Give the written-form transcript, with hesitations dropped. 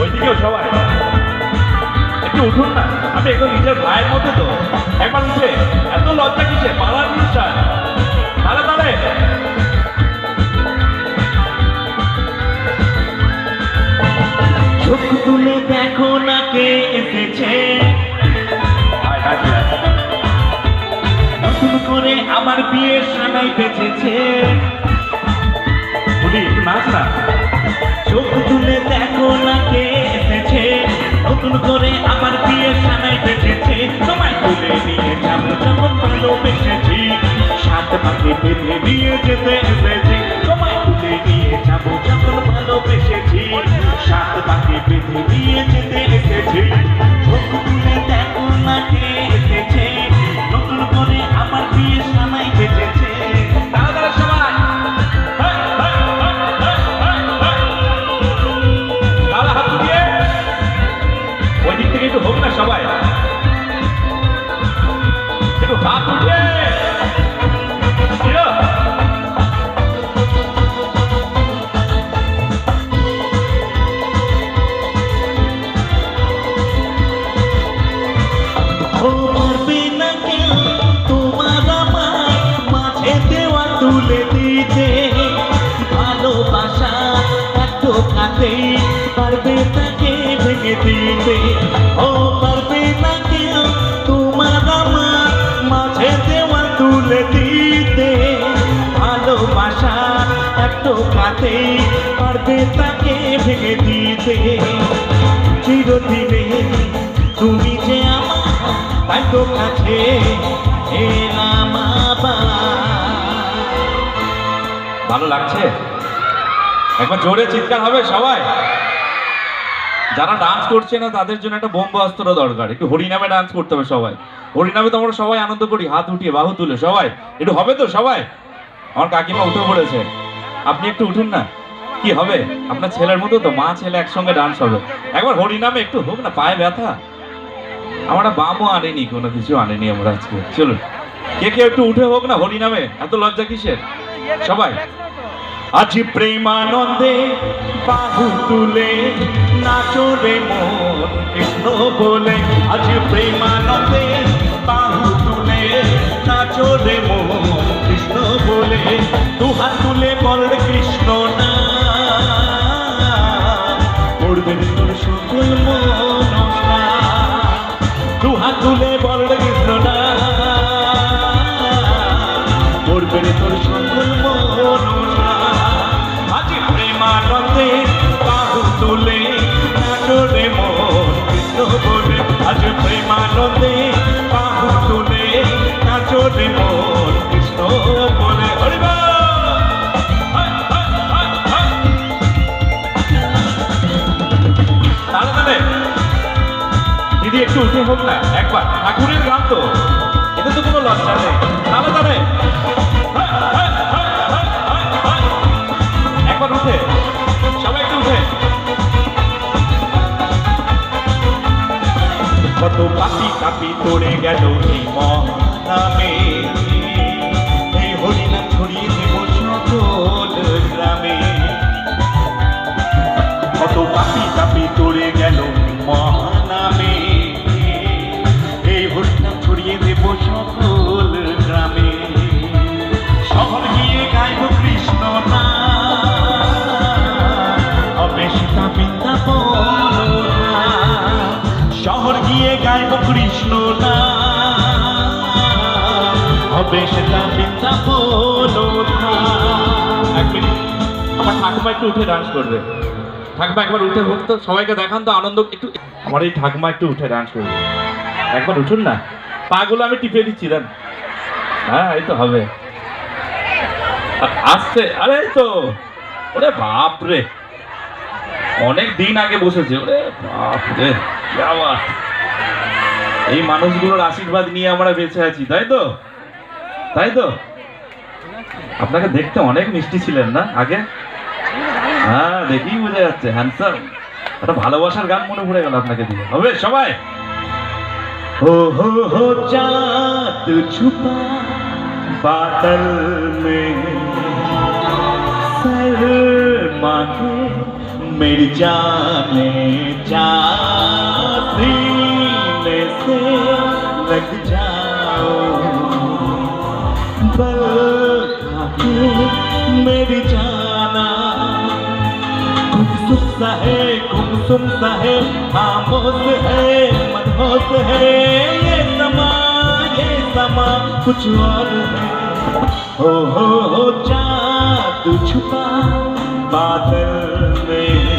ওইদিকেও সবাই একটু উঠুন না, আমি একদম নিজের ভাইয়ের মতো তো, একবার উঠে এত লজ্জা কিসে, পালার অনুষ্ঠান তাহলে তাহলে চোখ তুলে দেখো না কে এসেছে, নতুন করে আমার বিয়ের সানাই বেঁচেছে। বলি একটু নাচ না। চোখ তুলে দেখো না কে এসেছে, নতুন করে আমার বিয়ের সানাই বেঁচেছে। তোমায় তুলে নিয়ে যাবো যখন ভালোবেসেছি, সাত পাকে বেঁধে নিয়ে যেতে এসেছি। তোমায় তুলে নিয়ে যাবো যখন ভালোবেসেছি, সাত পাকে বেঁধে নিয়ে যেতে এসেছি। চোখ তুলে দেখো না কে এসেছে, নতুন করে আমার বিয়ের সানাই বেঁচেছে। তাড়াতাড়ি সবাই তাহলে হাত দিয়ে ওই দিক থেকে একটু হোক না সবাই, একটু হাত উঠিয়ে ও পারবে না কেউ তোমার আমার মাঝে দেওয়া তুলে দিতে, ভালোবাসা এত কাছে পারবে তাকে ভেঙে দিতে। ও পারবে না কেউ তোমার আমার মাঝে দেওয়া তুলে দিতে, ভালোবাসা এত কাছে পারবে তাকে ভেঙে দিতে। চিরদিনে তুমি যে আমার, তাই তো কাছে এলাম আবার। ভালো লাগছে? একবার জোরে চিৎকার হবে সবাই। যারা ডান্স করছে না তাদের জন্য একটা বোম্ব অস্ত্র দরকার, একটু হরিনামে ডান্স করতে হবে সবাই। হরিনামে তো আমরা সবাই আনন্দ করি, হাত উঠিয়ে বাহু তুলে সবাই, একটু হবে তো সবাই? আমার কাকিমা উঠে পড়েছে, আপনি একটু উঠুন না। কি হবে আপনার ছেলের মতো তো, মা ছেলে একসঙ্গে ডান্স হবে। একবার হরিনামে একটু হোক না, পায়ে ব্যথা। আমরা বামও আনেনি, কোনো কিছু আনেনি আমরা আজকে। চলুন কে কে একটু উঠে হোক না হরিনামে, এত লজ্জা কিসের সবাই। আজ প্রেমানন্দে বাহু তুলে নাচো রে মন কৃষ্ণ বলে। আজ প্রেমানন্দে বাহু তুলে নাচো রে মন কৃষ্ণ বলে। দুহাত তুলে বল রে কৃষ্ণ না, করবে তোর সকল মনসা। দুহাত তুলে বল রে কৃষ্ণ না, করবে তোর সকল মনসা। আজ প্রেমানন্দে বাহু তুলে নাচো রে মন কৃষ্ণ বলে। আজ প্রেমানন্দে বাহু তুলে নাচো রে মন কৃষ্ণ বলে। হরি বল। তাহলে দিদি একটু উঠে হোক না একবার, ঠাকুরের গান তো, এতে তো কোনো লজ্জা নেই। তাহলে একবার উঠে সবাই একটু উঠে। কত পাপি কাপি তোড়ে গেল এই মহানামে, এই হরিনাম ছড়িয়ে দেব সকল গ্রামে। কত পাপি কাপি তোড়ে গেল মহানামে, এই হরিনাম ছড়িয়ে দেব সকল গ্রামে। শহর গিয়ে গাইব কৃষ্ণ নাম, হবে সীতা বৃন্দাবন। শহর গিয়ে গাইব কৃষ্ণ নাম, হবে সীতা বৃন্দাবন। এক মিনিট, আমার ঠাকুমা একটু উঠে ডান্স করবে। ঠাকুমা একবার উঠে হোক তো, সবাইকে দেখান তো আনন্দ একটু। আমার এই ঠাকুমা একটু উঠে ডান্স করবে, একবার উঠুন না। পাগুলো আমি টিপে দিচ্ছি, দেন। হ্যাঁ এই তো হবে, আসছে। আরে এই তো, ওরে বাপ রে, অনেক দিন আগে বসেছে। ওরে বাপ রে, কি আওয়াজ। এই মানুষগুলোর আশীর্বাদ নিয়ে আমরা বেঁচে আছি, তাই তো? তাই তো? আপনাকে দেখতে অনেক মিষ্টি ছিলেন না আগে? হ্যাঁ দেখেই বোঝা যাচ্ছে, হ্যান্ডসাম। একটা ভালোবাসার গান মনে পড়ে গেল আপনাকে দিয়ে। হবে সবাই? हो चाँद छुपा बादल में, सर मांगे मेरी जाने जा सीने से लग जाओ बल खाके मेरी जाना गुमसुम सा है गुमसुम सा है खामोश है मनहोश है ये समा कुछ और है हो जादू छुपा बादल में